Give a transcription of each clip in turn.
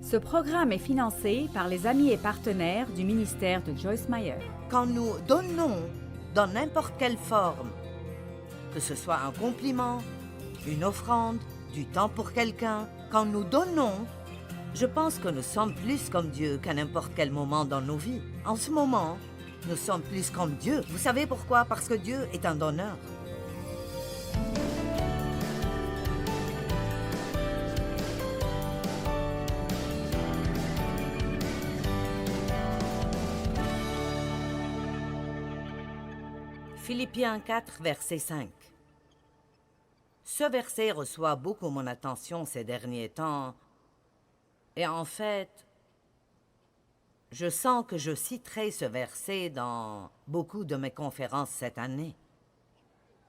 Ce programme est financé par les amis et partenaires du ministère de Joyce Meyer. Quand nous donnons dans n'importe quelle forme, que ce soit un compliment, une offrande, du temps pour quelqu'un, quand nous donnons, je pense que nous sommes plus comme Dieu qu'à n'importe quel moment dans nos vies. En ce moment, nous sommes plus comme Dieu. Vous savez pourquoi? Parce que Dieu est un donneur. Philippiens 4, verset 5. Ce verset reçoit beaucoup mon attention ces derniers temps. Et en fait, je sens que je citerai ce verset dans beaucoup de mes conférences cette année.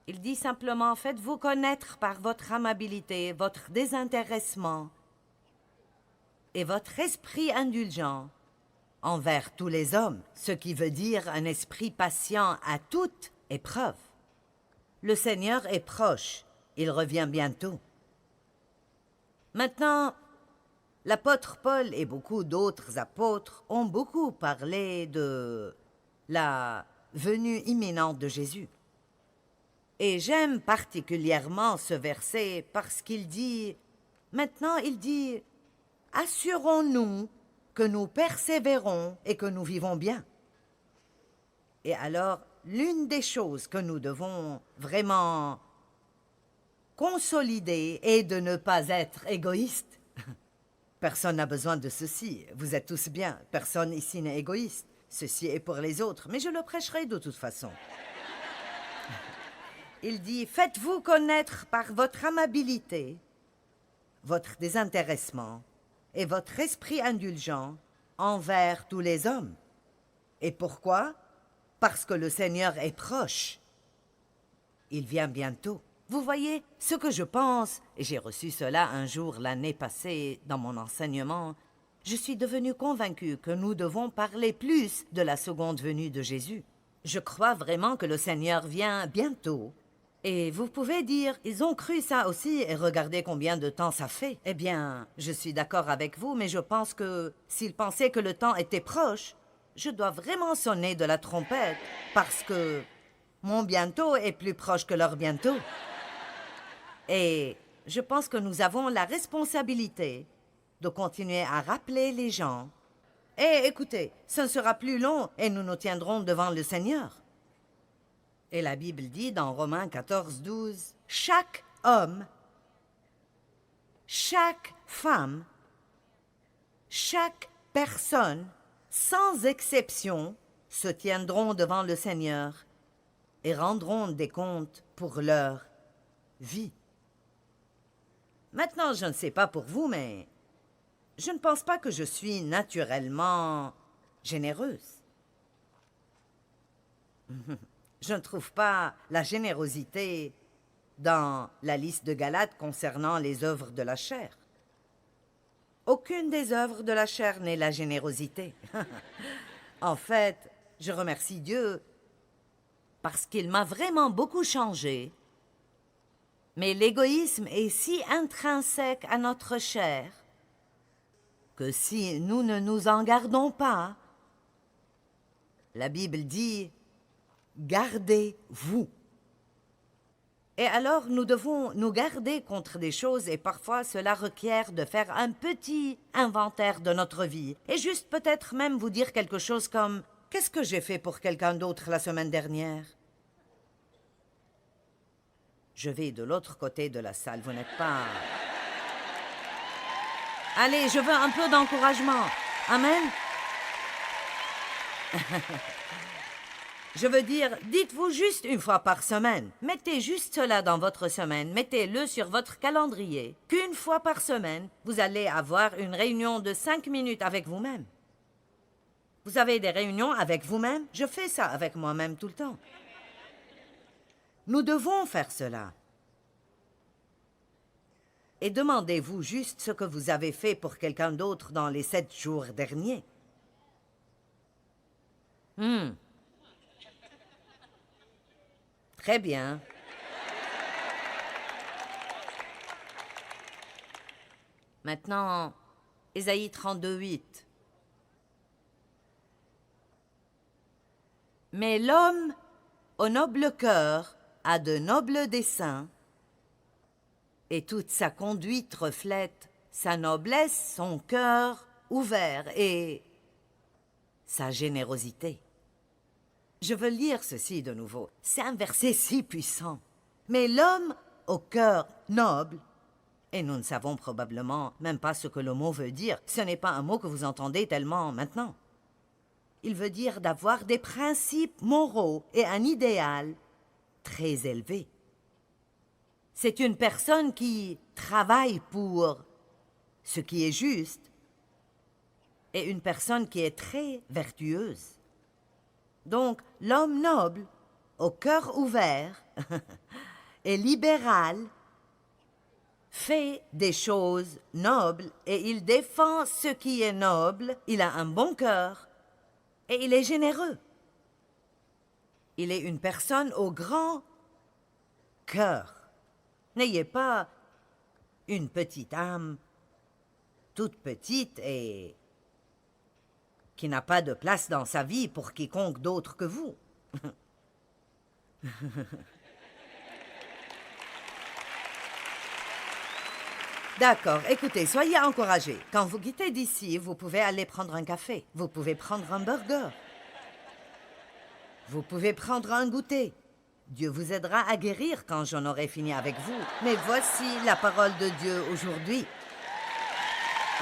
Il dit simplement, faites-vous connaître par votre amabilité, votre désintéressement et votre esprit indulgent envers tous les hommes, ce qui veut dire un esprit patient à toute épreuve. Le Seigneur est proche, il revient bientôt. Maintenant, l'apôtre Paul et beaucoup d'autres apôtres ont beaucoup parlé de la venue imminente de Jésus. Et j'aime particulièrement ce verset parce qu'il dit, maintenant il dit, assurons-nous que nous persévérons et que nous vivons bien. Et alors, l'une des choses que nous devons vraiment consolider est de ne pas être égoïste. Personne n'a besoin de ceci. Vous êtes tous bien. Personne ici n'est égoïste. Ceci est pour les autres, mais je le prêcherai de toute façon. Il dit, faites-vous connaître par votre amabilité, votre désintéressement et votre esprit indulgent envers tous les hommes. Et pourquoi? Parce que le Seigneur est proche. Il vient bientôt. Vous voyez, ce que je pense, et j'ai reçu cela un jour l'année passée dans mon enseignement, je suis devenu convaincu que nous devons parler plus de la seconde venue de Jésus. Je crois vraiment que le Seigneur vient bientôt. Et vous pouvez dire, ils ont cru ça aussi, et regardez combien de temps ça fait. Eh bien, je suis d'accord avec vous, mais je pense que s'ils pensaient que le temps était proche, je dois vraiment sonner de la trompette, parce que mon bientôt est plus proche que leur bientôt. Et je pense que nous avons la responsabilité de continuer à rappeler les gens. Et écoutez, ce ne sera plus long et nous nous tiendrons devant le Seigneur. Et la Bible dit dans Romains 14, 12, « Chaque homme, chaque femme, chaque personne, sans exception, se tiendront devant le Seigneur et rendront des comptes pour leur vie. » Maintenant, je ne sais pas pour vous, mais je ne pense pas que je suis naturellement généreuse. Je ne trouve pas la générosité dans la liste de Galates concernant les œuvres de la chair. Aucune des œuvres de la chair n'est la générosité. En fait, je remercie Dieu parce qu'il m'a vraiment beaucoup changé. Mais l'égoïsme est si intrinsèque à notre chair que si nous ne nous en gardons pas, la Bible dit « Gardez-vous ». Et alors, nous devons nous garder contre des choses et parfois cela requiert de faire un petit inventaire de notre vie. Et juste peut-être même vous dire quelque chose comme « Qu'est-ce que j'ai fait pour quelqu'un d'autre la semaine dernière ?» Je vais de l'autre côté de la salle, vous n'êtes pas... Allez, je veux un peu d'encouragement. Amen. Je veux dire, dites-vous juste une fois par semaine. Mettez juste cela dans votre semaine. Mettez-le sur votre calendrier. Qu'une fois par semaine, vous allez avoir une réunion de 5 minutes avec vous-même. Vous avez des réunions avec vous-même? Je fais ça avec moi-même tout le temps. Nous devons faire cela. Et demandez-vous juste ce que vous avez fait pour quelqu'un d'autre dans les 7 jours derniers. Très bien. Maintenant, Ésaïe 32, 8. Mais l'homme au noble cœur a de nobles desseins, et toute sa conduite reflète sa noblesse, son cœur ouvert et sa générosité. Je veux lire ceci de nouveau. C'est un verset si puissant. Mais l'homme au cœur noble, et nous ne savons probablement même pas ce que le mot veut dire, ce n'est pas un mot que vous entendez tellement maintenant. Il veut dire d'avoir des principes moraux et un idéal très élevé. C'est une personne qui travaille pour ce qui est juste et une personne qui est très vertueuse. Donc, l'homme noble, au cœur ouvert et libéral, fait des choses nobles et il défend ce qui est noble, il a un bon cœur et il est généreux. Il est une personne au grand cœur. N'ayez pas une petite âme, toute petite et qui n'a pas de place dans sa vie pour quiconque d'autre que vous. D'accord, écoutez, soyez encouragés. Quand vous quittez d'ici, vous pouvez aller prendre un café. Vous pouvez prendre un burger. Vous pouvez prendre un goûter. Dieu vous aidera à guérir quand j'en aurai fini avec vous. Mais voici la parole de Dieu aujourd'hui.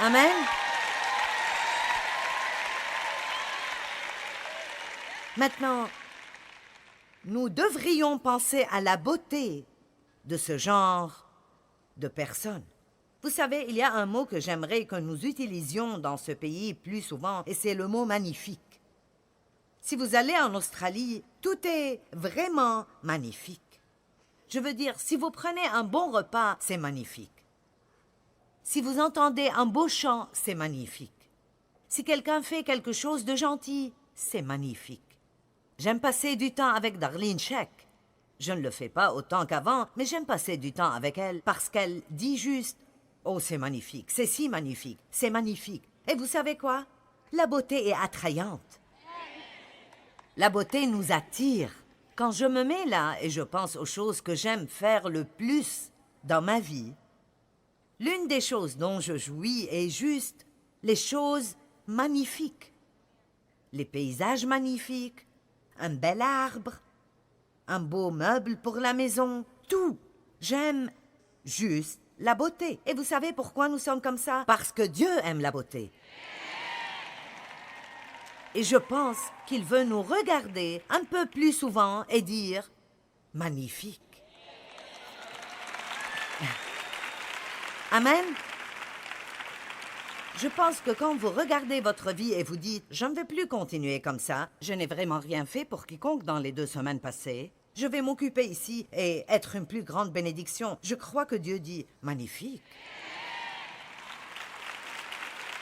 Amen. Maintenant, nous devrions penser à la beauté de ce genre de personnes. Vous savez, il y a un mot que j'aimerais que nous utilisions dans ce pays plus souvent, et c'est le mot magnifique. Si vous allez en Australie, tout est vraiment magnifique. Je veux dire, si vous prenez un bon repas, c'est magnifique. Si vous entendez un beau chant, c'est magnifique. Si quelqu'un fait quelque chose de gentil, c'est magnifique. J'aime passer du temps avec Darlene Zschech. Je ne le fais pas autant qu'avant, mais j'aime passer du temps avec elle parce qu'elle dit juste « Oh, c'est magnifique, c'est si magnifique, c'est magnifique. » Et vous savez quoi? La beauté est attrayante. La beauté nous attire. Quand je me mets là et je pense aux choses que j'aime faire le plus dans ma vie, l'une des choses dont je jouis est juste les choses magnifiques. Les paysages magnifiques, un bel arbre, un beau meuble pour la maison, tout. J'aime juste la beauté. Et vous savez pourquoi nous sommes comme ça? Parce que Dieu aime la beauté. Et je pense qu'il veut nous regarder un peu plus souvent et dire « magnifique ». Amen. Je pense que quand vous regardez votre vie et vous dites « je ne vais plus continuer comme ça, je n'ai vraiment rien fait pour quiconque dans les 2 semaines passées, je vais m'occuper ici et être une plus grande bénédiction », je crois que Dieu dit « magnifique ».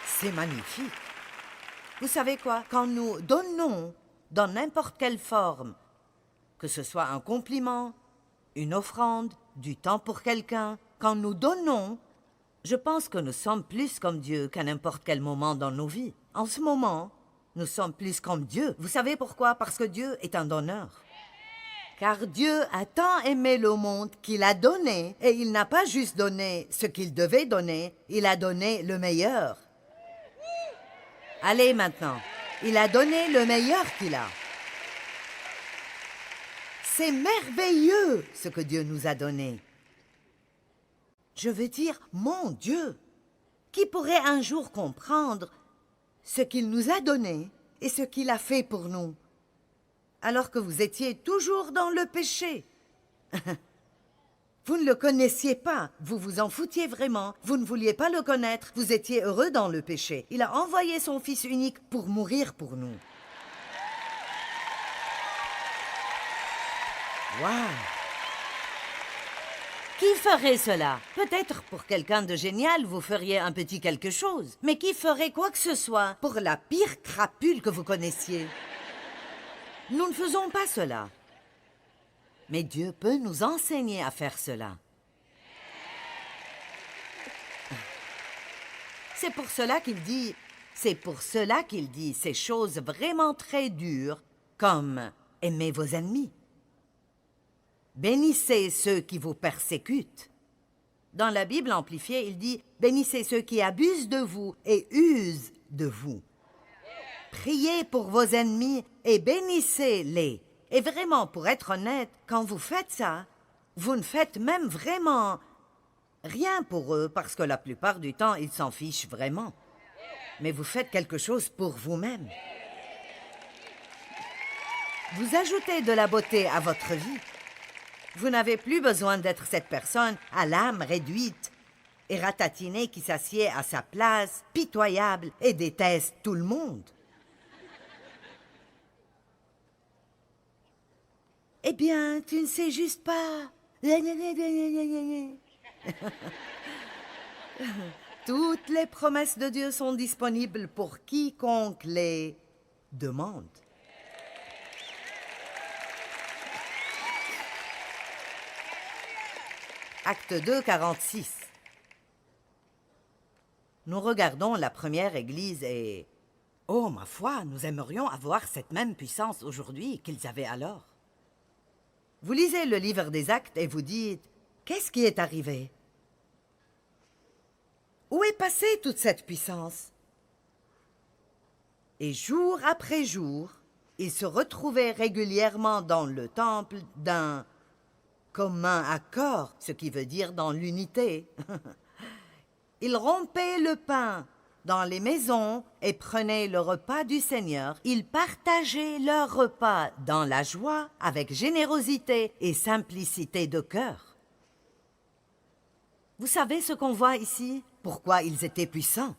C'est magnifique. Vous savez quoi? Quand nous donnons dans n'importe quelle forme, que ce soit un compliment, une offrande, du temps pour quelqu'un, quand nous donnons, je pense que nous sommes plus comme Dieu qu'à n'importe quel moment dans nos vies. En ce moment, nous sommes plus comme Dieu. Vous savez pourquoi? Parce que Dieu est un donneur. Car Dieu a tant aimé le monde qu'il a donné, et il n'a pas juste donné ce qu'il devait donner, il a donné le meilleur. Allez maintenant, il a donné le meilleur qu'il a. C'est merveilleux ce que Dieu nous a donné. Je veux dire, mon Dieu, qui pourrait un jour comprendre ce qu'il nous a donné et ce qu'il a fait pour nous, alors que vous étiez toujours dans le péché. Vous ne le connaissiez pas, vous vous en foutiez vraiment, vous ne vouliez pas le connaître, vous étiez heureux dans le péché. Il a envoyé son Fils unique pour mourir pour nous. Waouh! Qui ferait cela? Peut-être pour quelqu'un de génial, vous feriez un petit quelque chose. Mais qui ferait quoi que ce soit pour la pire crapule que vous connaissiez? Nous ne faisons pas cela. Mais Dieu peut nous enseigner à faire cela. c'est pour cela qu'il dit ces choses vraiment très dures, comme « aimez vos ennemis ». Bénissez ceux qui vous persécutent. Dans la Bible amplifiée, il dit « bénissez ceux qui abusent de vous et usent de vous ». Priez pour vos ennemis et bénissez-les. Et vraiment, pour être honnête, quand vous faites ça, vous ne faites même vraiment rien pour eux, parce que la plupart du temps, ils s'en fichent vraiment. Mais vous faites quelque chose pour vous-même. Vous ajoutez de la beauté à votre vie. Vous n'avez plus besoin d'être cette personne à l'âme réduite et ratatinée qui s'assied à sa place, pitoyable et déteste tout le monde. Eh bien, tu ne sais juste pas. Toutes les promesses de Dieu sont disponibles pour quiconque les demande. Acte 2, 46. Nous regardons la première église et... Oh, ma foi, nous aimerions avoir cette même puissance aujourd'hui qu'ils avaient alors. Vous lisez le livre des Actes et vous dites, qu'est-ce qui est arrivé? Où est passée toute cette puissance? Et jour après jour, ils se retrouvaient régulièrement dans le temple d'un commun accord, ce qui veut dire dans l'unité. Ils rompaient le pain dans les maisons et prenaient le repas du Seigneur. Ils partageaient leur repas dans la joie, avec générosité et simplicité de cœur. Vous savez ce qu'on voit ici? Pourquoi ils étaient puissants?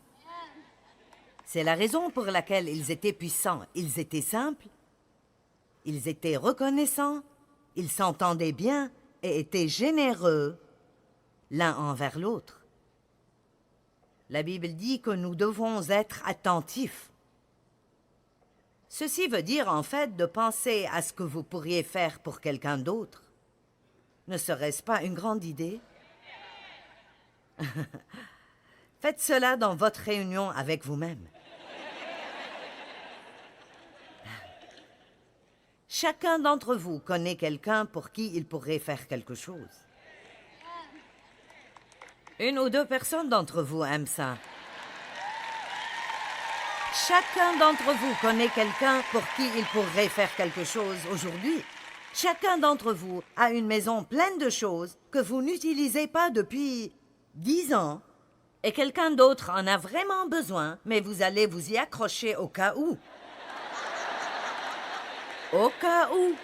C'est la raison pour laquelle ils étaient puissants. Ils étaient simples, ils étaient reconnaissants, ils s'entendaient bien et étaient généreux l'un envers l'autre. La Bible dit que nous devons être attentifs. Ceci veut dire en fait de penser à ce que vous pourriez faire pour quelqu'un d'autre. Ne serait-ce pas une grande idée? Faites cela dans votre réunion avec vous-même. Chacun d'entre vous connaît quelqu'un pour qui il pourrait faire quelque chose. Une ou deux personnes d'entre vous aiment ça. Chacun d'entre vous connaît quelqu'un pour qui il pourrait faire quelque chose aujourd'hui. Chacun d'entre vous a une maison pleine de choses que vous n'utilisez pas depuis 10 ans et quelqu'un d'autre en a vraiment besoin, mais vous allez vous y accrocher au cas où. Au cas où.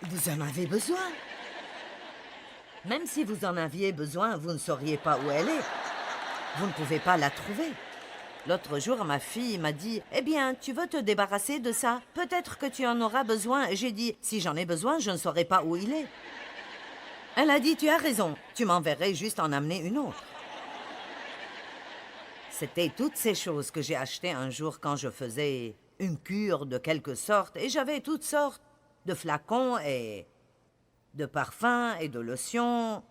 Vous en avez besoin. Même si vous en aviez besoin, vous ne sauriez pas où elle est. Vous ne pouvez pas la trouver. L'autre jour, ma fille m'a dit « Eh bien, tu veux te débarrasser de ça? Peut-être que tu en auras besoin. » Et j'ai dit « Si j'en ai besoin, je ne saurais pas où il est. » Elle a dit « Tu as raison. Tu m'enverrais juste en amener une autre. » C'était toutes ces choses que j'ai achetées un jour quand je faisais une cure de quelque sorte. Et j'avais toutes sortes de flacons et de parfums et de lotions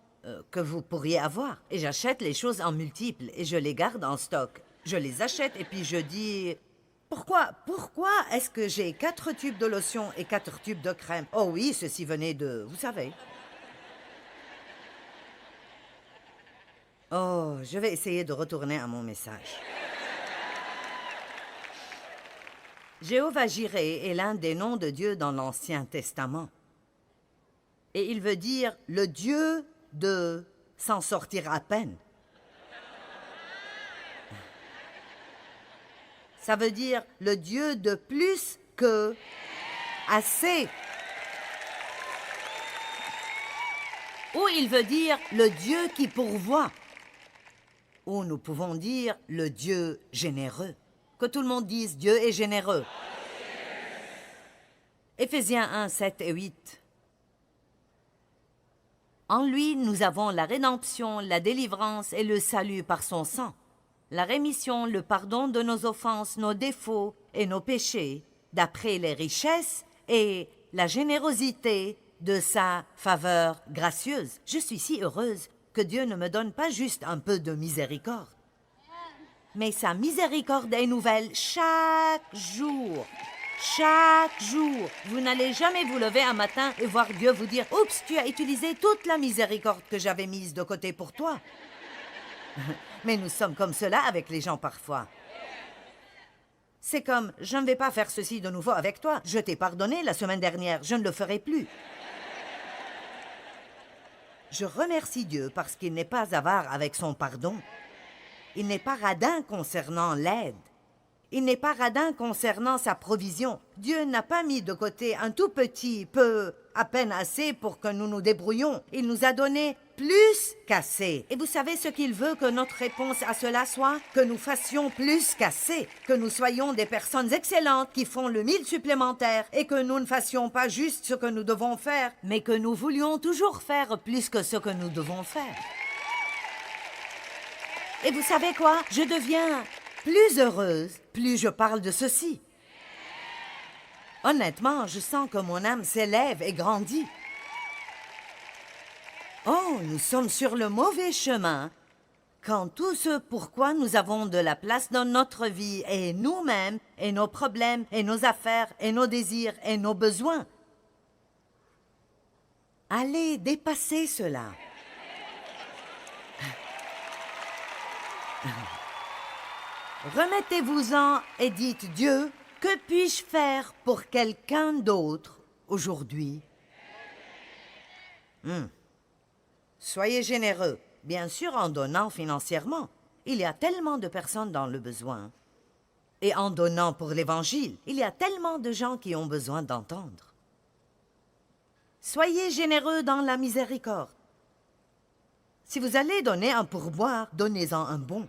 que vous pourriez avoir. Et j'achète les choses en multiples et je les garde en stock. Je les achète et puis je dis... Pourquoi est-ce que j'ai 4 tubes de lotion et 4 tubes de crème? Oh oui, ceci venait de... Vous savez. Oh, je vais essayer de retourner à mon message. Jéhovah-Jireh est l'un des noms de Dieu dans l'Ancien Testament. Et il veut dire le Dieu de s'en sortir à peine. Ça veut dire le Dieu de plus que assez. Ou il veut dire le Dieu qui pourvoit. Ou nous pouvons dire le Dieu généreux. Que tout le monde dise Dieu est généreux. Éphésiens 1, 7 et 8. En lui, nous avons la rédemption, la délivrance et le salut par son sang. La rémission, le pardon de nos offenses, nos défauts et nos péchés, d'après les richesses et la générosité de sa faveur gracieuse. Je suis si heureuse que Dieu ne me donne pas juste un peu de miséricorde, mais sa miséricorde est nouvelle chaque jour. Chaque jour. Vous n'allez jamais vous lever un matin et voir Dieu vous dire « Oups, tu as utilisé toute la miséricorde que j'avais mise de côté pour toi. » Mais nous sommes comme cela avec les gens parfois. C'est comme « Je ne vais pas faire ceci de nouveau avec toi. Je t'ai pardonné la semaine dernière. Je ne le ferai plus. » Je remercie Dieu parce qu'il n'est pas avare avec son pardon. Il n'est pas radin concernant l'aide. Il n'est pas radin concernant sa provision. Dieu n'a pas mis de côté un tout petit peu, à peine assez pour que nous nous débrouillions. Il nous a donné plus qu'assez. Et vous savez ce qu'il veut que notre réponse à cela soit? Que nous fassions plus qu'assez. Que nous soyons des personnes excellentes qui font le 1000 supplémentaire et que nous ne fassions pas juste ce que nous devons faire, mais que nous voulions toujours faire plus que ce que nous devons faire. Et vous savez quoi? Je deviens plus heureuse, plus je parle de ceci. Honnêtement, je sens que mon âme s'élève et grandit. Oh, nous sommes sur le mauvais chemin quand tout ce pourquoi nous avons de la place dans notre vie est nous-mêmes et nos problèmes et nos affaires et nos désirs et nos besoins. Allez dépasser cela. Remettez-vous-en et dites « Dieu, que puis-je faire pour quelqu'un d'autre aujourd'hui? » Soyez généreux, bien sûr en donnant financièrement. Il y a tellement de personnes dans le besoin. Et en donnant pour l'Évangile, il y a tellement de gens qui ont besoin d'entendre. Soyez généreux dans la miséricorde. Si vous allez donner un pourboire, donnez-en un bon.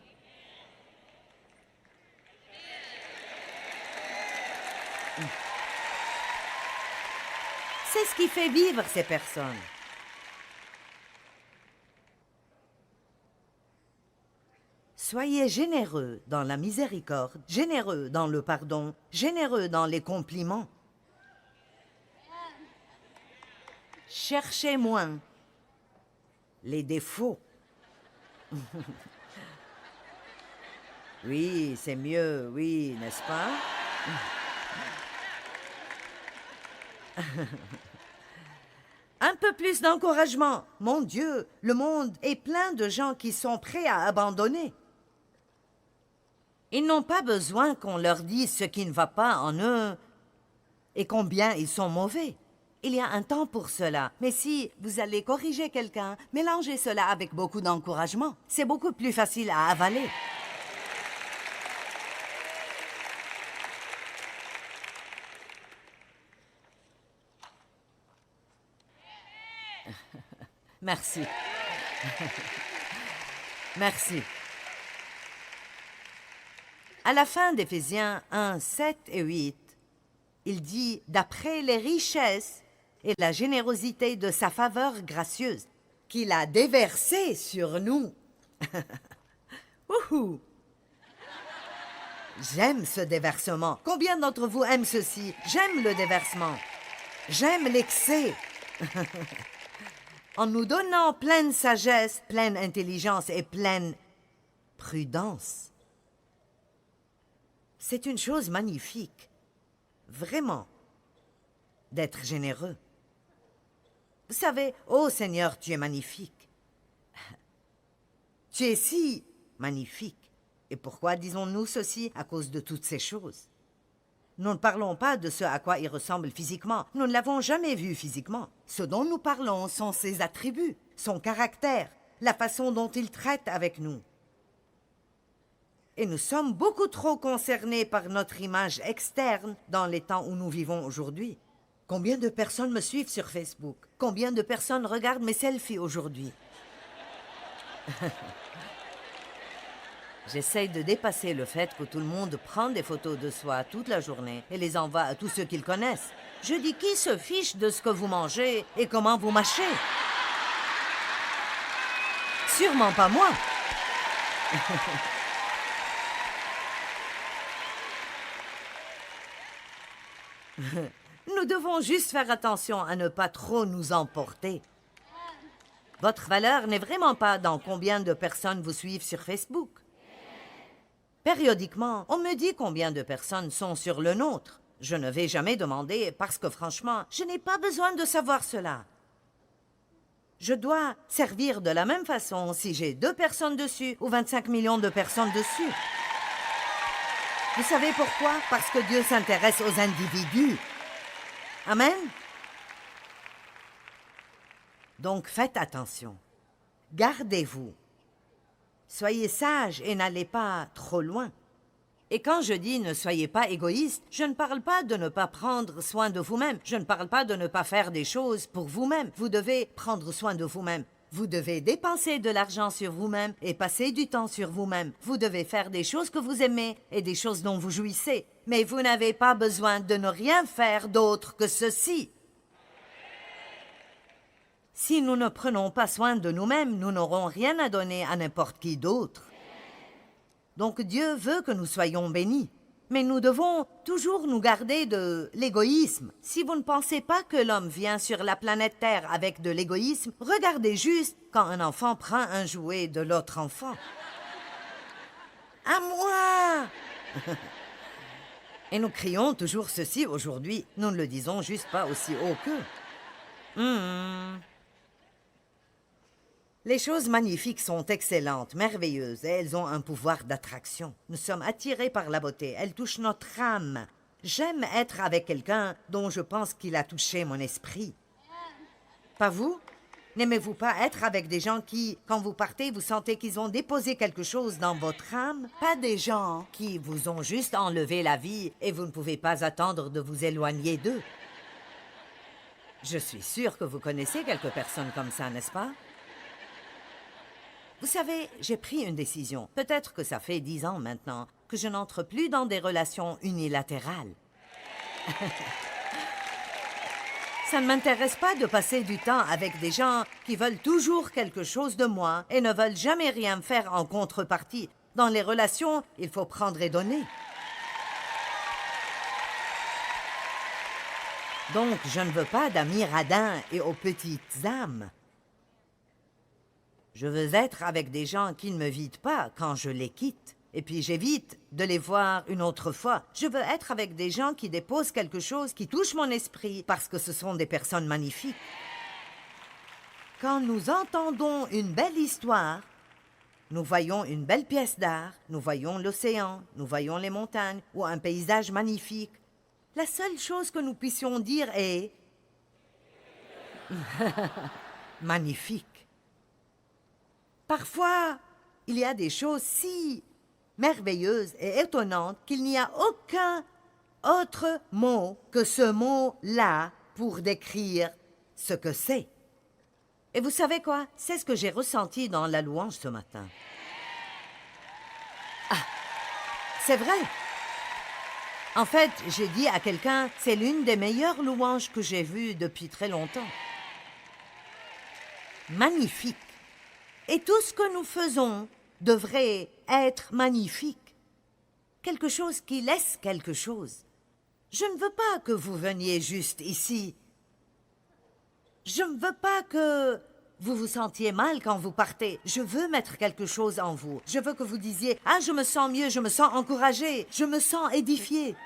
C'est ce qui fait vivre ces personnes. Soyez généreux dans la miséricorde, généreux dans le pardon, généreux dans les compliments. Cherchez moins les défauts. Oui, c'est mieux, oui, n'est-ce pas? Un peu plus d'encouragement. Mon Dieu, le monde est plein de gens qui sont prêts à abandonner. Ils n'ont pas besoin qu'on leur dise ce qui ne va pas en eux et combien ils sont mauvais. Il y a un temps pour cela. Mais si vous allez corriger quelqu'un, mélangez cela avec beaucoup d'encouragement. C'est beaucoup plus facile à avaler. Merci. Merci. À la fin d'Éphésiens 1, 7 et 8, il dit « D'après les richesses et la générosité de sa faveur gracieuse, qu'il a déversée sur nous. » Wouhou! J'aime ce déversement. Combien d'entre vous aiment ceci? J'aime le déversement. J'aime l'excès. En nous donnant pleine sagesse, pleine intelligence et pleine prudence. C'est une chose magnifique, vraiment, d'être généreux. Vous savez, ô Seigneur, tu es magnifique. Tu es si magnifique. Et pourquoi disons-nous ceci? À cause de toutes ces choses. Nous ne parlons pas de ce à quoi il ressemble physiquement. Nous ne l'avons jamais vu physiquement. Ce dont nous parlons sont ses attributs, son caractère, la façon dont il traite avec nous. Et nous sommes beaucoup trop concernés par notre image externe dans les temps où nous vivons aujourd'hui. Combien de personnes me suivent sur Facebook? Combien de personnes regardent mes selfies aujourd'hui? J'essaye de dépasser le fait que tout le monde prend des photos de soi toute la journée et les envoie à tous ceux qu'ils connaissent. Je dis, qui se fiche de ce que vous mangez et comment vous mâchez? Sûrement pas moi. Nous devons juste faire attention à ne pas trop nous emporter. Votre valeur n'est vraiment pas dans combien de personnes vous suivent sur Facebook. Périodiquement, on me dit combien de personnes sont sur le nôtre. Je ne vais jamais demander parce que franchement, je n'ai pas besoin de savoir cela. Je dois servir de la même façon si j'ai 2 personnes dessus ou 25 millions de personnes dessus. Vous savez pourquoi? Parce que Dieu s'intéresse aux individus. Amen? Donc faites attention. Gardez-vous. Soyez sages et n'allez pas trop loin. Et quand je dis ne soyez pas égoïste, je ne parle pas de ne pas prendre soin de vous-même. Je ne parle pas de ne pas faire des choses pour vous-même. Vous devez prendre soin de vous-même. Vous devez dépenser de l'argent sur vous-même et passer du temps sur vous-même. Vous devez faire des choses que vous aimez et des choses dont vous jouissez. Mais vous n'avez pas besoin de ne rien faire d'autre que ceci. Si nous ne prenons pas soin de nous-mêmes, nous n'aurons rien à donner à n'importe qui d'autre. Donc Dieu veut que nous soyons bénis. Mais nous devons toujours nous garder de l'égoïsme. Si vous ne pensez pas que l'homme vient sur la planète Terre avec de l'égoïsme, regardez juste quand un enfant prend un jouet de l'autre enfant. À moi! Et nous crions toujours ceci aujourd'hui. Nous ne le disons juste pas aussi haut qu'eux. Les choses magnifiques sont excellentes, merveilleuses, et elles ont un pouvoir d'attraction. Nous sommes attirés par la beauté, elles touchent notre âme. J'aime être avec quelqu'un dont je pense qu'il a touché mon esprit. Pas vous? N'aimez-vous pas être avec des gens qui, quand vous partez, vous sentez qu'ils ont déposé quelque chose dans votre âme? Pas des gens qui vous ont juste enlevé la vie et vous ne pouvez pas attendre de vous éloigner d'eux. Je suis sûre que vous connaissez quelques personnes comme ça, n'est-ce pas? Vous savez, j'ai pris une décision. Peut-être que ça fait 10 ans maintenant que je n'entre plus dans des relations unilatérales. Ça ne m'intéresse pas de passer du temps avec des gens qui veulent toujours quelque chose de moi et ne veulent jamais rien faire en contrepartie. Dans les relations, il faut prendre et donner. Donc, je ne veux pas d'amis radins et aux petites âmes. Je veux être avec des gens qui ne me vident pas quand je les quitte. Et puis j'évite de les voir une autre fois. Je veux être avec des gens qui déposent quelque chose qui touche mon esprit parce que ce sont des personnes magnifiques. Quand nous entendons une belle histoire, nous voyons une belle pièce d'art, nous voyons l'océan, nous voyons les montagnes ou un paysage magnifique. La seule chose que nous puissions dire est magnifique. Parfois, il y a des choses si merveilleuses et étonnantes qu'il n'y a aucun autre mot que ce mot-là pour décrire ce que c'est. Et vous savez quoi? C'est ce que j'ai ressenti dans la louange ce matin. Ah, c'est vrai. En fait, j'ai dit à quelqu'un, c'est l'une des meilleures louanges que j'ai vues depuis très longtemps. Magnifique. Et tout ce que nous faisons devrait être magnifique. Quelque chose qui laisse quelque chose. Je ne veux pas que vous veniez juste ici. Je ne veux pas que vous vous sentiez mal quand vous partez. Je veux mettre quelque chose en vous. Je veux que vous disiez « Ah, je me sens mieux, je me sens encouragé, je me sens édifié. »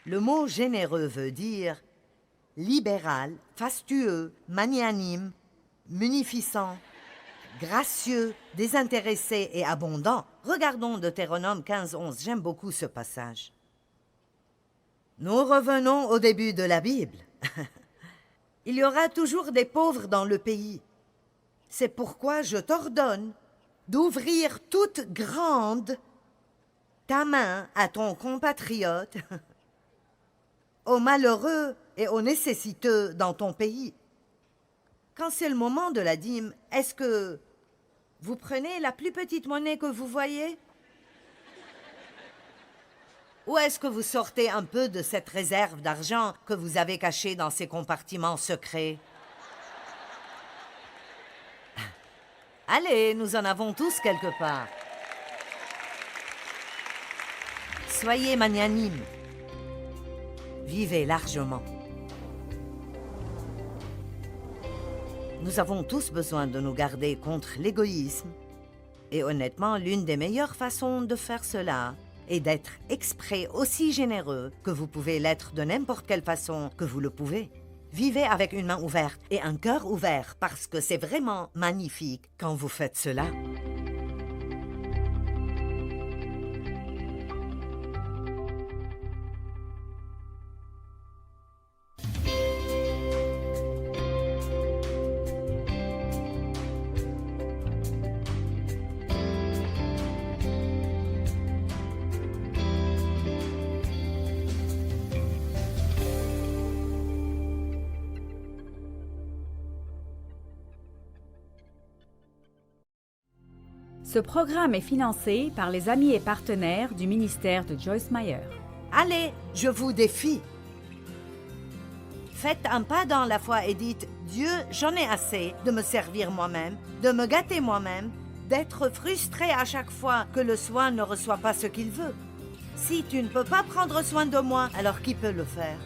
Le mot généreux veut dire libéral, fastueux, magnanime, munificent, gracieux, désintéressé et abondant. Regardons Deutéronome 15:11. J'aime beaucoup ce passage. Nous revenons au début de la Bible. Il y aura toujours des pauvres dans le pays. C'est pourquoi je t'ordonne d'ouvrir toute grande ta main à ton compatriote, aux malheureux et aux nécessiteux dans ton pays. Quand c'est le moment de la dîme, est-ce que vous prenez la plus petite monnaie que vous voyez? Ou est-ce que vous sortez un peu de cette réserve d'argent que vous avez cachée dans ces compartiments secrets? Allez, nous en avons tous quelque part. Soyez magnanime. vivez largement. Nous avons tous besoin de nous garder contre l'égoïsme. Et honnêtement, l'une des meilleures façons de faire cela est d'être exprès aussi généreux que vous pouvez l'être de n'importe quelle façon que vous le pouvez. Vivez avec une main ouverte et un cœur ouvert parce que c'est vraiment magnifique quand vous faites cela. Ce programme est financé par les amis et partenaires du ministère de Joyce Meyer. Allez, je vous défie. Faites un pas dans la foi et dites « Dieu, j'en ai assez de me servir moi-même, de me gâter moi-même, d'être frustré à chaque fois que le soin ne reçoit pas ce qu'il veut. Si tu ne peux pas prendre soin de moi, alors qui peut le faire ?»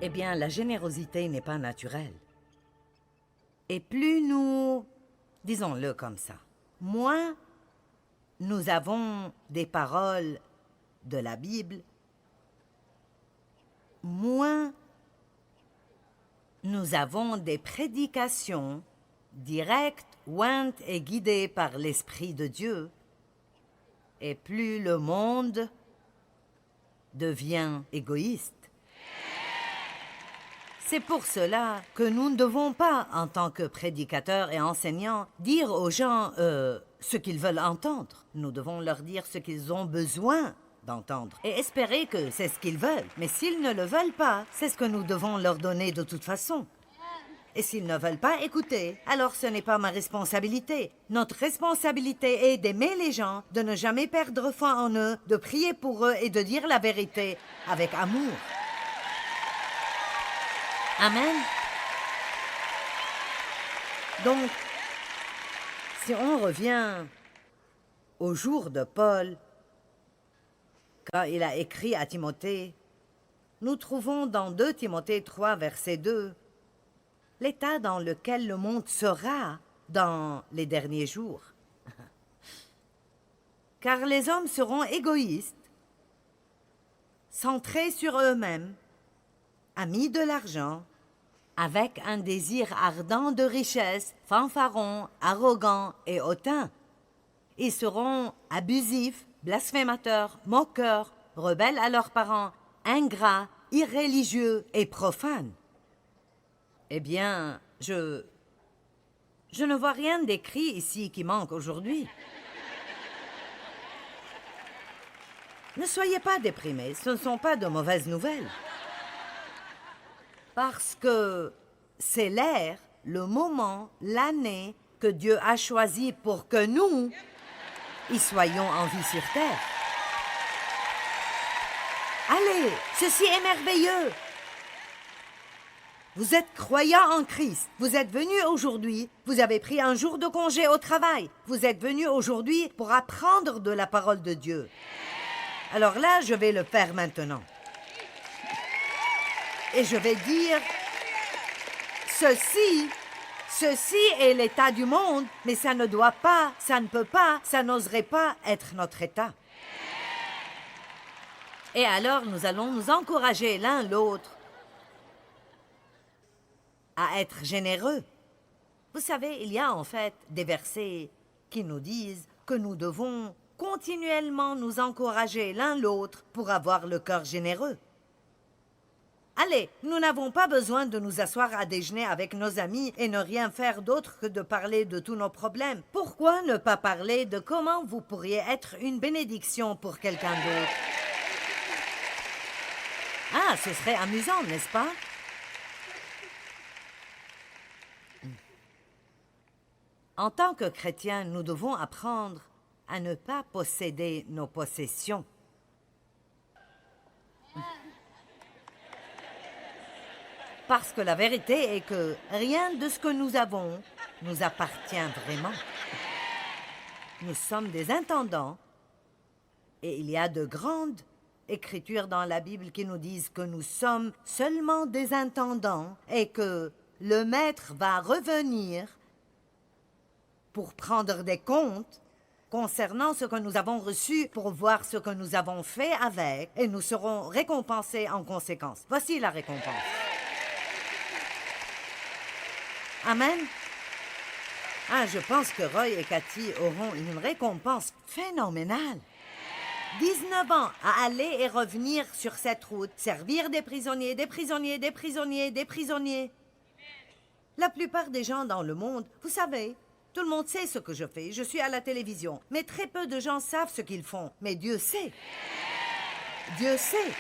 Eh bien, la générosité n'est pas naturelle. Et plus nous, disons-le comme ça, moins nous avons des paroles de la Bible, moins nous avons des prédications directes, ointes et guidées par l'Esprit de Dieu, et plus le monde devient égoïste. C'est pour cela que nous ne devons pas, en tant que prédicateurs et enseignants, dire aux gens ce qu'ils veulent entendre. Nous devons leur dire ce qu'ils ont besoin d'entendre et espérer que c'est ce qu'ils veulent. Mais s'ils ne le veulent pas, c'est ce que nous devons leur donner de toute façon. Et s'ils ne veulent pas écouter, alors ce n'est pas ma responsabilité. Notre responsabilité est d'aimer les gens, de ne jamais perdre foi en eux, de prier pour eux et de dire la vérité avec amour. Amen. Donc, si on revient au jour de Paul, quand il a écrit à Timothée, nous trouvons dans 2 Timothée 3, verset 2, l'état dans lequel le monde sera dans les derniers jours. Car les hommes seront égoïstes, centrés sur eux-mêmes, amis de l'argent, avec un désir ardent de richesse, fanfarons, arrogants et hautains. Ils seront abusifs, blasphémateurs, moqueurs, rebelles à leurs parents, ingrats, irréligieux et profanes. Eh bien, je ne vois rien d'écrit ici qui manque aujourd'hui. Ne soyez pas déprimés, ce ne sont pas de mauvaises nouvelles. Parce que c'est l'ère, le moment, l'année que Dieu a choisi pour que nous y soyons en vie sur terre. Allez, ceci est merveilleux. Vous êtes croyants en Christ. Vous êtes venus aujourd'hui, vous avez pris un jour de congé au travail. Vous êtes venus aujourd'hui pour apprendre de la parole de Dieu. Alors là, je vais le faire maintenant. Et je vais dire, ceci est l'état du monde, mais ça ne doit pas, ça ne peut pas, ça n'oserait pas être notre état. Et alors, nous allons nous encourager l'un l'autre à être généreux. Vous savez, il y a en fait des versets qui nous disent que nous devons continuellement nous encourager l'un l'autre pour avoir le cœur généreux. Allez, nous n'avons pas besoin de nous asseoir à déjeuner avec nos amis et ne rien faire d'autre que de parler de tous nos problèmes. Pourquoi ne pas parler de comment vous pourriez être une bénédiction pour quelqu'un d'autre? Ah, ce serait amusant, n'est-ce pas? En tant que chrétiens, nous devons apprendre à ne pas posséder nos possessions. Parce que la vérité est que rien de ce que nous avons nous appartient vraiment. Nous sommes des intendants et il y a de grandes écritures dans la Bible qui nous disent que nous sommes seulement des intendants et que le maître va revenir pour prendre des comptes concernant ce que nous avons reçu, pour voir ce que nous avons fait avec, et nous serons récompensés en conséquence. Voici la récompense. Amen. Je pense que Roy et Cathy auront une récompense phénoménale. 19 ans à aller et revenir sur cette route, servir des prisonniers, des prisonniers, des prisonniers, des prisonniers. La plupart des gens dans le monde, vous savez, tout le monde sait ce que je fais. Je suis à la télévision. Mais très peu de gens savent ce qu'ils font. Mais Dieu sait. Dieu sait.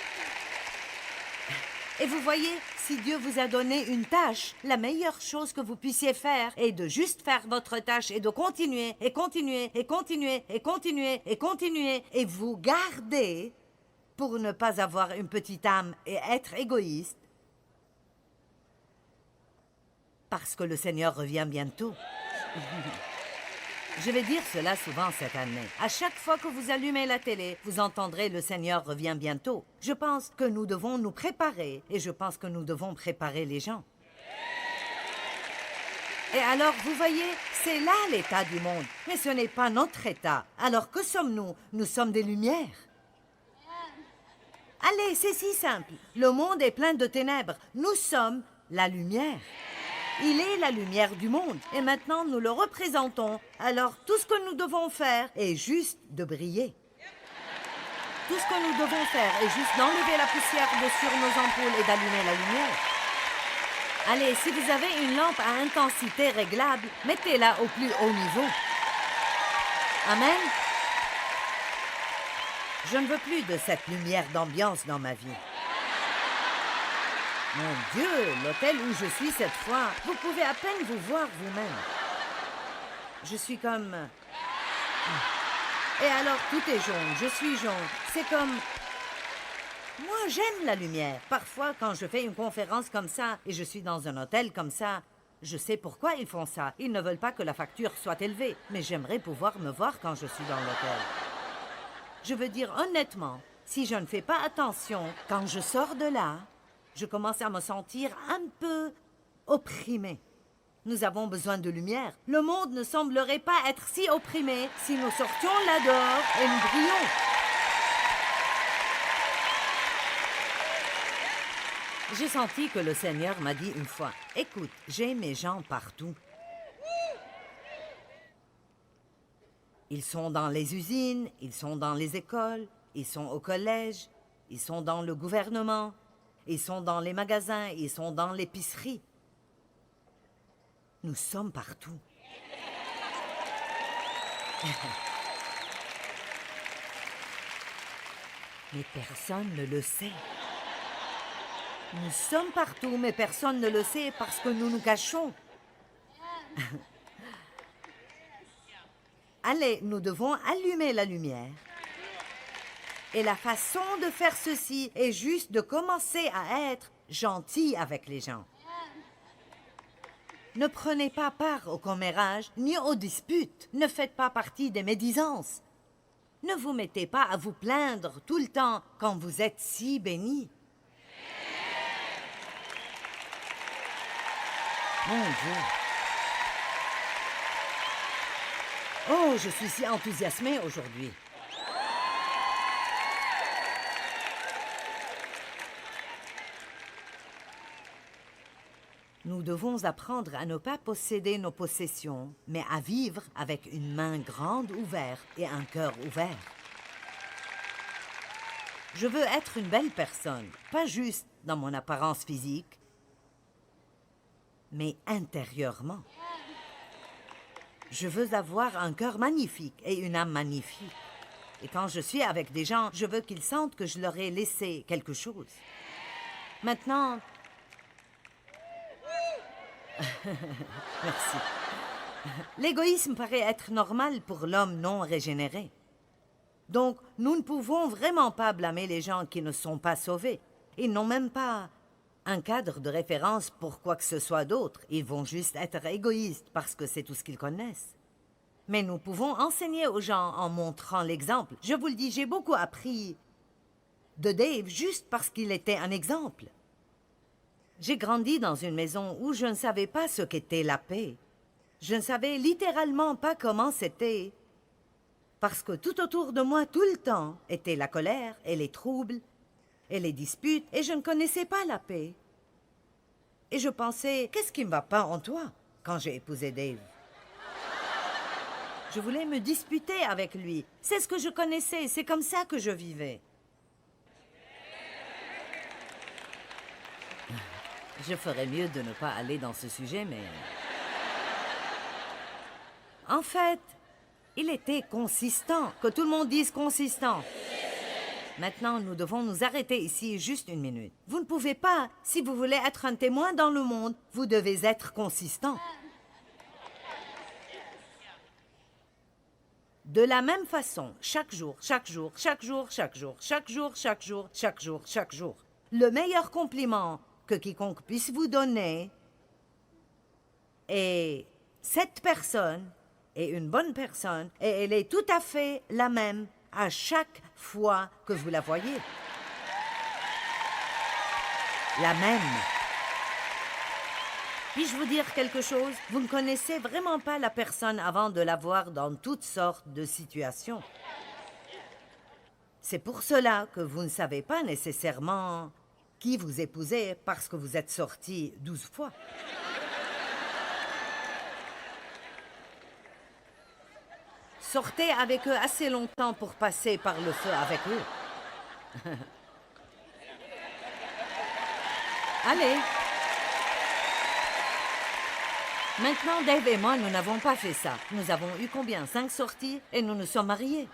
Et vous voyez, si Dieu vous a donné une tâche, la meilleure chose que vous puissiez faire est de juste faire votre tâche et de continuer, et continuer, et continuer, et continuer, et continuer, et vous garder pour ne pas avoir une petite âme et être égoïste. Parce que le Seigneur revient bientôt. Je vais dire cela souvent cette année. À chaque fois que vous allumez la télé, vous entendrez le Seigneur revient bientôt. Je pense que nous devons nous préparer et je pense que nous devons préparer les gens. Et alors, vous voyez, c'est là l'état du monde. Mais ce n'est pas notre état. Alors que sommes-nous? Nous sommes des lumières. Allez, c'est si simple. Le monde est plein de ténèbres. Nous sommes la lumière. Il est la lumière du monde, et maintenant nous le représentons. Alors tout ce que nous devons faire est juste de briller. Tout ce que nous devons faire est juste d'enlever la poussière de sur nos ampoules et d'allumer la lumière. Allez, si vous avez une lampe à intensité réglable, mettez-la au plus haut niveau. Amen. Je ne veux plus de cette lumière d'ambiance dans ma vie. Mon Dieu, l'hôtel où je suis cette fois, vous pouvez à peine vous voir vous-même. Je suis comme... Et alors, tout est jaune, je suis jaune. C'est comme... Moi, j'aime la lumière. Parfois, quand je fais une conférence comme ça, et je suis dans un hôtel comme ça, je sais pourquoi ils font ça. Ils ne veulent pas que la facture soit élevée. Mais j'aimerais pouvoir me voir quand je suis dans l'hôtel. Je veux dire honnêtement, si je ne fais pas attention, quand je sors de là... je commence à me sentir un peu opprimée. Nous avons besoin de lumière. Le monde ne semblerait pas être si opprimé si nous sortions là dehors et nous brillons. J'ai senti que le Seigneur m'a dit une fois, « Écoute, j'ai mes gens partout. Ils sont dans les usines, ils sont dans les écoles, ils sont au collège, ils sont dans le gouvernement. » Ils sont dans les magasins, ils sont dans l'épicerie. Nous sommes partout. Mais personne ne le sait. Nous sommes partout, mais personne ne le sait parce que nous nous cachons. Allez, nous devons allumer la lumière. Et la façon de faire ceci est juste de commencer à être gentil avec les gens. Ne prenez pas part aux commérages ni aux disputes. Ne faites pas partie des médisances. Ne vous mettez pas à vous plaindre tout le temps quand vous êtes si bénis. Mon Dieu. Oh, je suis si enthousiasmée aujourd'hui. Nous devons apprendre à ne pas posséder nos possessions, mais à vivre avec une main grande ouverte et un cœur ouvert. Je veux être une belle personne, pas juste dans mon apparence physique, mais intérieurement. Je veux avoir un cœur magnifique et une âme magnifique. Et quand je suis avec des gens, je veux qu'ils sentent que je leur ai laissé quelque chose. Maintenant... Merci. L'égoïsme paraît être normal pour l'homme non régénéré. Donc, nous ne pouvons vraiment pas blâmer les gens qui ne sont pas sauvés. Ils n'ont même pas un cadre de référence pour quoi que ce soit d'autre. Ils vont juste être égoïstes parce que c'est tout ce qu'ils connaissent. Mais nous pouvons enseigner aux gens en montrant l'exemple. Je vous le dis, j'ai beaucoup appris de Dave juste parce qu'il était un exemple. J'ai grandi dans une maison où je ne savais pas ce qu'était la paix. Je ne savais littéralement pas comment c'était. Parce que tout autour de moi, tout le temps, était la colère et les troubles et les disputes, et je ne connaissais pas la paix. Et je pensais, qu'est-ce qui ne va pas en toi quand j'ai épousé Dave? Je voulais me disputer avec lui. C'est ce que je connaissais, c'est comme ça que je vivais. Je ferais mieux de ne pas aller dans ce sujet, mais... En fait, il était consistant. Que tout le monde dise consistant. Maintenant, nous devons nous arrêter ici juste une minute. Vous ne pouvez pas, si vous voulez être un témoin dans le monde, vous devez être consistant. De la même façon, chaque jour, chaque jour, chaque jour, chaque jour, chaque jour, chaque jour, chaque jour, chaque jour. Le meilleur compliment que quiconque puisse vous donner est cette personne est une bonne personne et elle est tout à fait la même à chaque fois que vous la voyez. La même. Puis-je vous dire quelque chose? Vous ne connaissez vraiment pas la personne avant de la voir dans toutes sortes de situations. C'est pour cela que vous ne savez pas nécessairement qui vous épousez parce que vous êtes sortis 12 fois. Sortez avec eux assez longtemps pour passer par le feu avec eux. Allez. Maintenant, Dave et moi, nous n'avons pas fait ça. Nous avons eu combien? 5 sorties et nous nous sommes mariés.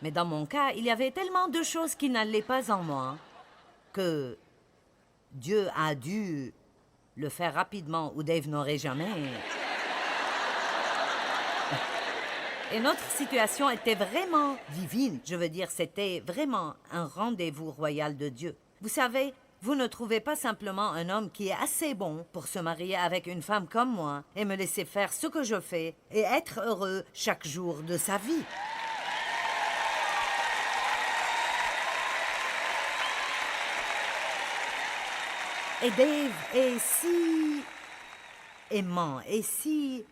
Mais dans mon cas, il y avait tellement de choses qui n'allaient pas en moi que Dieu a dû le faire rapidement ou Dave n'aurait jamais... Et notre situation était vraiment divine. Je veux dire, c'était vraiment un rendez-vous royal de Dieu. Vous savez, vous ne trouvez pas simplement un homme qui est assez bon pour se marier avec une femme comme moi et me laisser faire ce que je fais et être heureux chaque jour de sa vie. Et Dave est si aimant et si...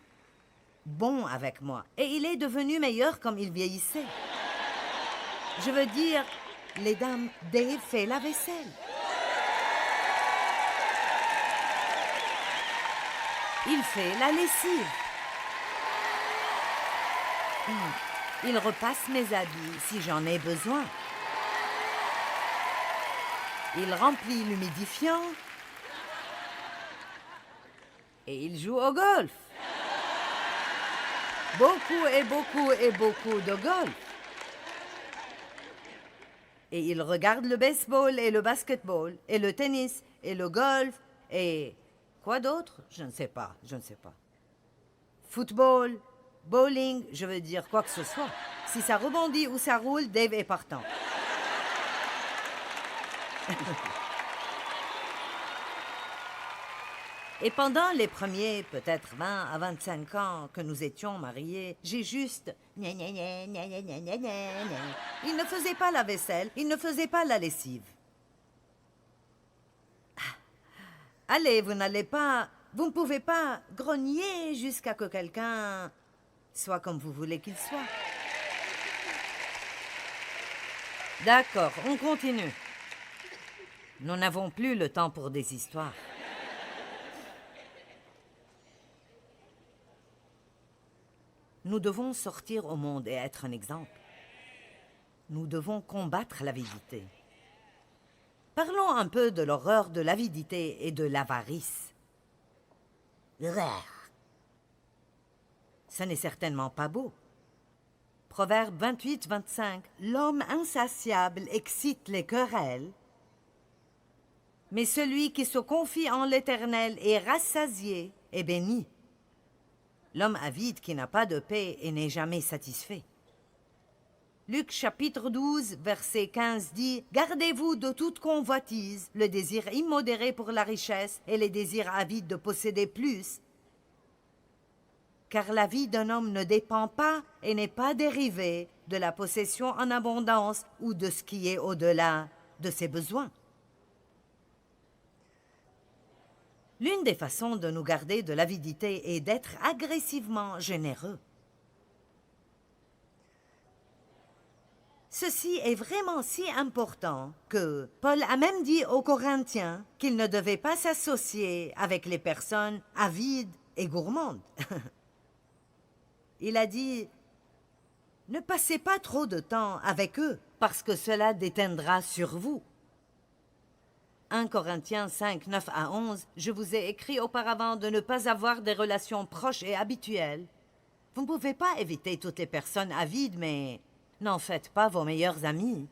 bon avec moi. Et il est devenu meilleur comme il vieillissait. Je veux dire, les dames, Dave fait la vaisselle. Il fait la lessive. Il repasse mes habits si j'en ai besoin. Il remplit l'humidifiant. Et il joue au golf. Beaucoup et beaucoup et beaucoup de golf. Et il regarde le baseball et le basketball et le tennis et le golf et... quoi d'autre? Je ne sais pas, je ne sais pas. Football, bowling, je veux dire quoi que ce soit. Si ça rebondit ou ça roule, Dave est partant. Et pendant les premiers, peut-être 20 à 25 ans que nous étions mariés, j'ai juste... Il ne faisait pas la vaisselle, il ne faisait pas la lessive. Allez, vous n'allez pas... Vous ne pouvez pas grogner jusqu'à que quelqu'un soit comme vous voulez qu'il soit. D'accord, on continue. Nous n'avons plus le temps pour des histoires. Nous devons sortir au monde et être un exemple. Nous devons combattre l'avidité. Parlons un peu de l'horreur de l'avidité et de l'avarice. Ce n'est certainement pas beau. Proverbe 28-25. L'homme insatiable excite les querelles, mais celui qui se confie en l'Éternel est rassasié et béni. L'homme avide qui n'a pas de paix et n'est jamais satisfait. Luc chapitre 12, verset 15 dit « Gardez-vous de toute convoitise, le désir immodéré pour la richesse et les désirs avides de posséder plus, car la vie d'un homme ne dépend pas et n'est pas dérivée de la possession en abondance ou de ce qui est au-delà de ses besoins. » L'une des façons de nous garder de l'avidité est d'être agressivement généreux. Ceci est vraiment si important que Paul a même dit aux Corinthiens qu'ils ne devaient pas s'associer avec les personnes avides et gourmandes. Il a dit « Ne passez pas trop de temps avec eux, parce que cela déteindra sur vous. » 1 Corinthiens 5, 9 à 11, « Je vous ai écrit auparavant de ne pas avoir des relations proches et habituelles. Vous ne pouvez pas éviter toutes les personnes avides, mais n'en faites pas vos meilleurs amis.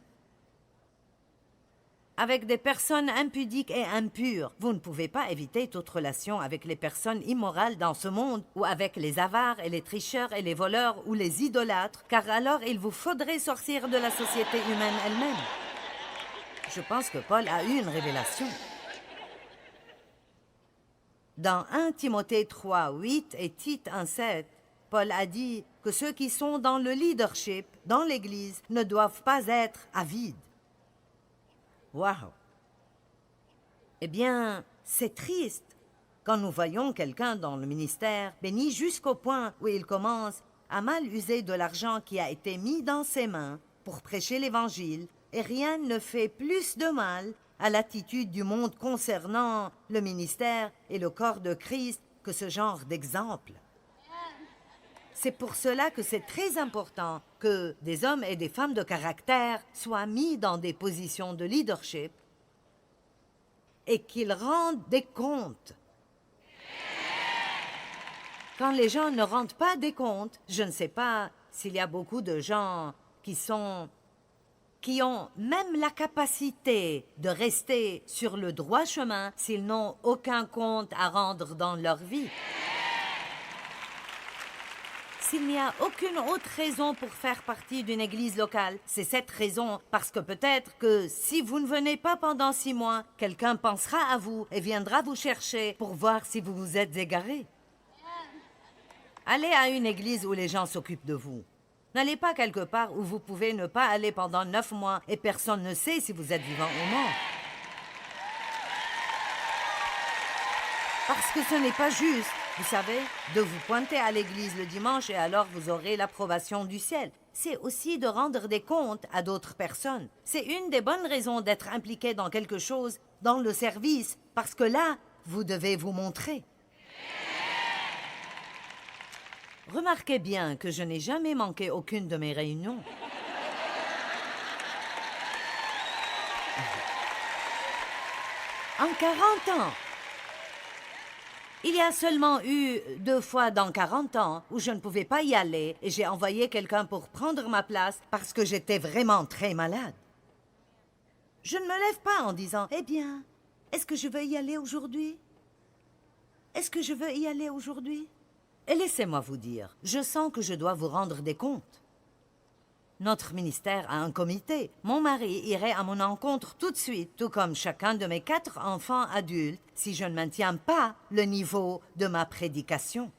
Avec des personnes impudiques et impures, vous ne pouvez pas éviter toute relation avec les personnes immorales dans ce monde, ou avec les avares et les tricheurs et les voleurs ou les idolâtres, car alors il vous faudrait sortir de la société humaine elle-même. » Je pense que Paul a eu une révélation. Dans 1 Timothée 3, 8 et Tite 1, 7, Paul a dit que ceux qui sont dans le leadership, dans l'Église, ne doivent pas être avides. Waouh! Eh bien, c'est triste quand nous voyons quelqu'un dans le ministère béni jusqu'au point où il commence à mal user de l'argent qui a été mis dans ses mains pour prêcher l'Évangile, et rien ne fait plus de mal à l'attitude du monde concernant le ministère et le corps de Christ que ce genre d'exemple. C'est pour cela que c'est très important que des hommes et des femmes de caractère soient mis dans des positions de leadership et qu'ils rendent des comptes. Quand les gens ne rendent pas des comptes, je ne sais pas s'il y a beaucoup de gens qui ont même la capacité de rester sur le droit chemin s'ils n'ont aucun compte à rendre dans leur vie. S'il n'y a aucune autre raison pour faire partie d'une église locale, c'est cette raison, parce que peut-être que si vous ne venez pas pendant 6 mois, quelqu'un pensera à vous et viendra vous chercher pour voir si vous vous êtes égaré. Allez à une église où les gens s'occupent de vous. N'allez pas quelque part où vous pouvez ne pas aller pendant 9 mois et personne ne sait si vous êtes vivant ou mort. Parce que ce n'est pas juste, vous savez, de vous pointer à l'église le dimanche et alors vous aurez l'approbation du ciel. C'est aussi de rendre des comptes à d'autres personnes. C'est une des bonnes raisons d'être impliqué dans quelque chose, dans le service, parce que là, vous devez vous montrer. Remarquez bien que je n'ai jamais manqué aucune de mes réunions. En 40 ans, il y a seulement eu 2 fois dans 40 ans où je ne pouvais pas y aller et j'ai envoyé quelqu'un pour prendre ma place parce que j'étais vraiment très malade. Je ne me lève pas en disant « Eh bien, est-ce que je veux y aller aujourd'hui? Est-ce que je veux y aller aujourd'hui ?» Et laissez-moi vous dire, je sens que je dois vous rendre des comptes. Notre ministère a un comité. Mon mari irait à mon encontre tout de suite, tout comme chacun de mes 4 enfants adultes, si je ne maintiens pas le niveau de ma prédication.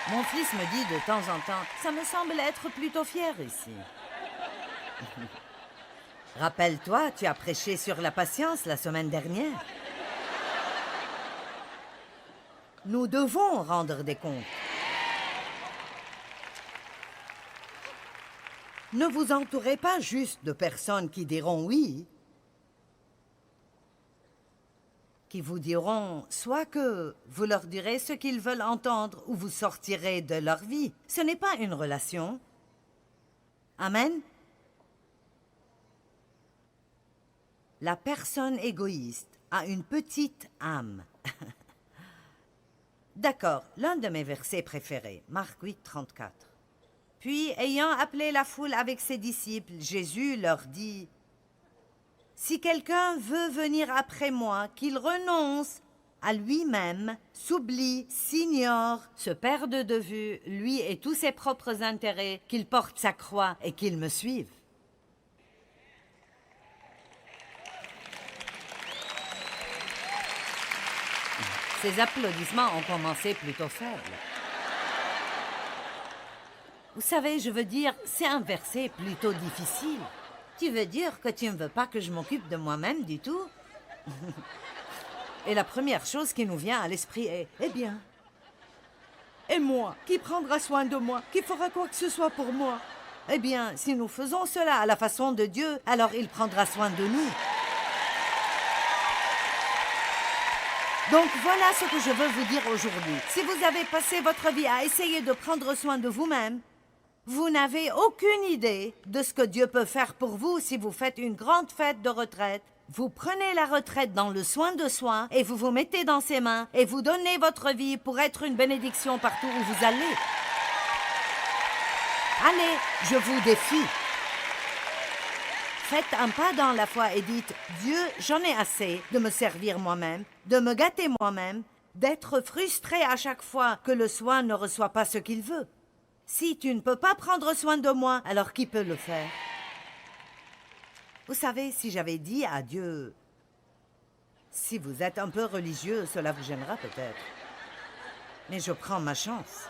Mon fils me dit de temps en temps, ça me semble être plutôt fier ici. Rappelle-toi, tu as prêché sur la patience la semaine dernière. Nous devons rendre des comptes. Ne vous entourez pas juste de personnes qui diront oui, qui vous diront soit que vous leur direz ce qu'ils veulent entendre ou vous sortirez de leur vie. Ce n'est pas une relation. Amen. La personne égoïste a une petite âme. D'accord, l'un de mes versets préférés, Marc 8, 34. Puis, ayant appelé la foule avec ses disciples, Jésus leur dit, « Si quelqu'un veut venir après moi, qu'il renonce à lui-même, s'oublie, s'ignore, se perde de vue, lui et tous ses propres intérêts, qu'il porte sa croix et qu'il me suive. Ces applaudissements ont commencé plutôt faibles. Vous savez, je veux dire, c'est un verset plutôt difficile. Tu veux dire que tu ne veux pas que je m'occupe de moi-même du tout? Et la première chose qui nous vient à l'esprit est, eh bien, et moi, qui prendra soin de moi, qui fera quoi que ce soit pour moi? Eh bien, si nous faisons cela à la façon de Dieu, alors il prendra soin de nous. Donc voilà ce que je veux vous dire aujourd'hui. Si vous avez passé votre vie à essayer de prendre soin de vous-même, vous n'avez aucune idée de ce que Dieu peut faire pour vous si vous faites une grande fête de retraite. Vous prenez la retraite dans le soin de soi et vous vous mettez dans ses mains et vous donnez votre vie pour être une bénédiction partout où vous allez. Allez, je vous défie. Faites un pas dans la foi et dites « Dieu, j'en ai assez de me servir moi-même, de me gâter moi-même, d'être frustré à chaque fois que le soin ne reçoit pas ce qu'il veut. Si tu ne peux pas prendre soin de moi, alors qui peut le faire ?» Vous savez, si j'avais dit à Dieu, si vous êtes un peu religieux, cela vous gênera peut-être. Mais je prends ma chance.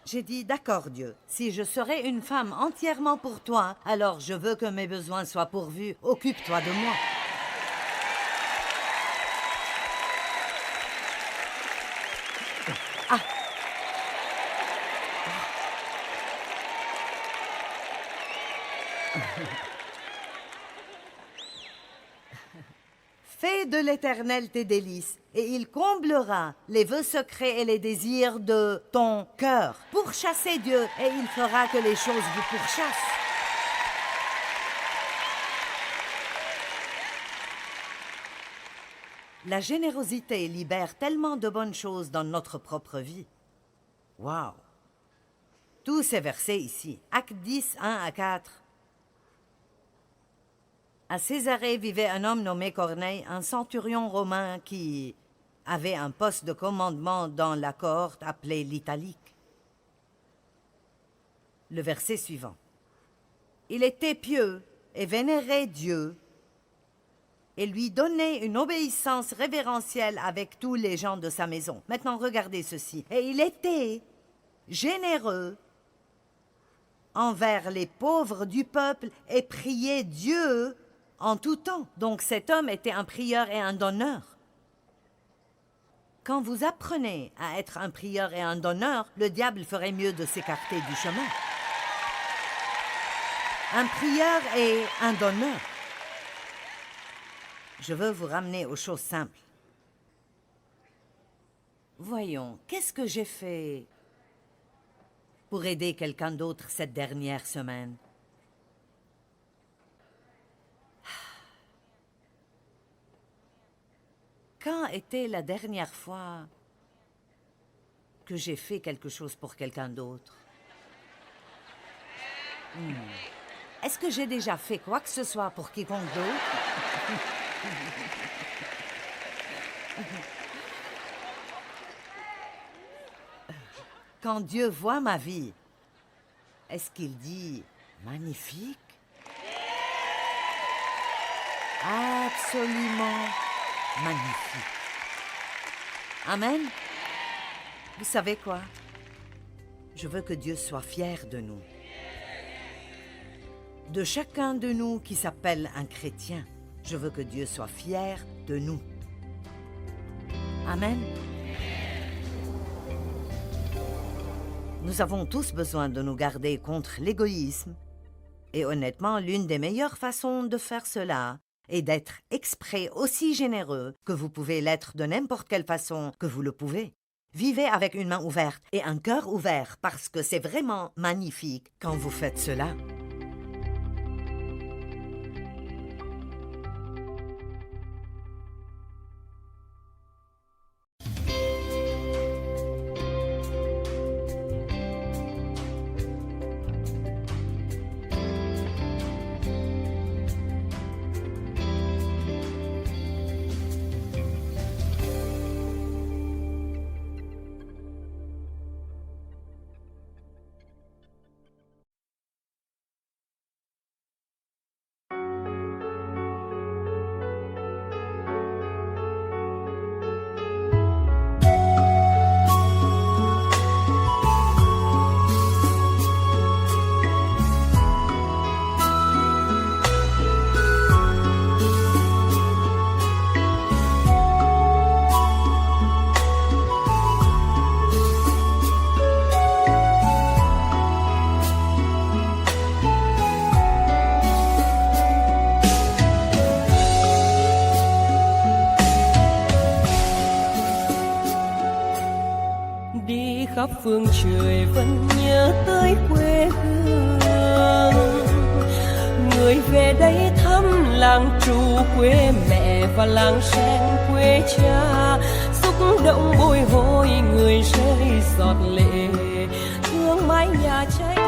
J'ai dit, d'accord Dieu, si je serai une femme entièrement pour toi, alors je veux que mes besoins soient pourvus. Occupe-toi de moi. Ah. Fais de l'Éternel tes délices, et il comblera les vœux secrets et les désirs de ton cœur. Pourchassez Dieu, et il fera que les choses vous pourchassent. La générosité libère tellement de bonnes choses dans notre propre vie. Waouh! Tous ces versets ici, Actes 10, 1 à 4. À Césarée vivait un homme nommé Corneille, un centurion romain qui avait un poste de commandement dans la cohorte appelée l'Italique. Le verset suivant. Il était pieux et vénérait Dieu et lui donnait une obéissance révérentielle avec tous les gens de sa maison. Maintenant, regardez ceci. Et il était généreux envers les pauvres du peuple et priait Dieu en tout temps. Donc cet homme était un prieur et un donneur. Quand vous apprenez à être un prieur et un donneur, le diable ferait mieux de s'écarter du chemin. Un prieur et un donneur. Je veux vous ramener aux choses simples. Voyons, qu'est-ce que j'ai fait pour aider quelqu'un d'autre cette dernière semaine? Quand était la dernière fois que j'ai fait quelque chose pour quelqu'un d'autre? Est-ce que j'ai déjà fait quoi que ce soit pour quiconque d'autre? Quand Dieu voit ma vie, est-ce qu'il dit « magnifique » ? Absolument magnifique. Amen. Vous savez quoi? Je veux que Dieu soit fier de nous. De chacun de nous qui s'appelle un chrétien. Je veux que Dieu soit fier de nous. Amen. Nous avons tous besoin de nous garder contre l'égoïsme. Et honnêtement, l'une des meilleures façons de faire cela est d'être exprès aussi généreux que vous pouvez l'être de n'importe quelle façon que vous le pouvez. Vivez avec une main ouverte et un cœur ouvert parce que c'est vraiment magnifique quand vous faites cela. khắp phương trời vẫn nhớ tới quê hương. Người về đây thăm làng Trù quê mẹ và làng Sen quê cha, xúc động bồi hồi người rơi giọt lệ thương mái nhà cháy.